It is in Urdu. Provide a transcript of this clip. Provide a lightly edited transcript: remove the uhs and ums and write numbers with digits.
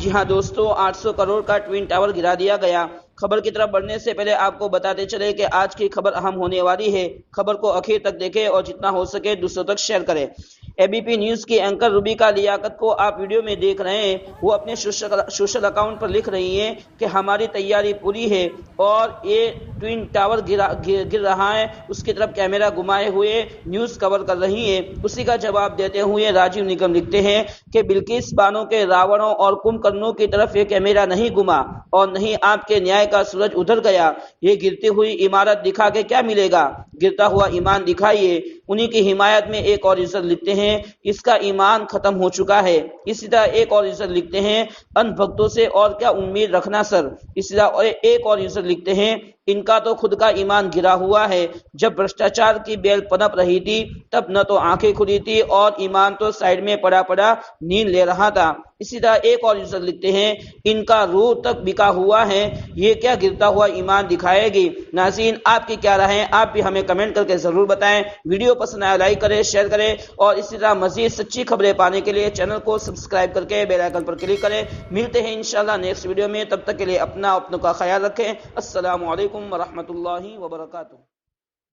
جی ہاں دوستو، 800 کروڑ کا ٹوین ٹاور گرا دیا گیا۔ خبر کی طرف بڑھنے سے پہلے آپ کو بتاتے چلے کہ آج کی خبر اہم ہونے والی ہے۔ خبر کو آخر تک دیکھیں اور جتنا ہو سکے دوسروں تک شیئر کریں۔ اے بی پی نیوز کی اینکر روبیکا لیاقت کو آپ ویڈیو میں دیکھ رہے ہیں، وہ اپنے سوشل اکاؤنٹ پر لکھ رہی ہیں کہ ہماری تیاری پوری ہے اور یہ ٹوین ٹاور گر رہا ہے، اس کی طرف کیمرہ گھمائے ہوئے نیوز کور کر رہی ہے۔ اسی کا جواب دیتے ہوئے راجیو نگم لکھتے ہیں کہ بلقیس بانو کے راوڑوں اور کمبکنوں کی طرف یہ کیمرہ نہیں گھما اور نہیں آپ کے نیائے کا سورج ادھر گیا۔ یہ گرتی ہوئی عمارت دکھا کے کیا ملے گا؟ گرتا ہوا ایمان دکھائیے۔ انہی کی حمایت میں ایک اور عزت لکھتے ہیں، اس کا ایمان ختم ہو چکا ہے۔ اسی طرح ایک اور عزت لکھتے ہیں، ان بھکتوں سے اور کیا امید رکھنا سر۔ اسی طرح ایک اور عزت لکھتے ہیں، ان کا تو خود کا ایمان گرا ہوا ہے۔ جب بھرشٹاچار کی بیل پنپ رہی تھی تب نہ تو آنکھیں کھلی تھی اور ایمان تو سائیڈ میں پڑا نیند لے رہا تھا۔ اسی طرح ایک اور عزت لکھتے ہیں، ان کا روح تک بکا ہوا ہے، یہ کیا گرتا ہوا ایمان دکھائے گی۔ ناظرین، آپ کی کیا رائے ہیں؟ آپ بھی ہمیں کمنٹ کر کے ضرور بتائیں۔ ویڈیو پسند آیا لائک کریں، شیئر کریں اور اسی طرح مزید سچی خبریں پانے کے لیے چینل کو سبسکرائب کر کے بیل آئیکن پر کلک کریں۔ ملتے ہیں انشاءاللہ نیکسٹ ویڈیو میں، تب تک کے لیے اپنا خیال رکھیں۔ السلام علیکم ورحمۃ اللہ وبرکاتہ۔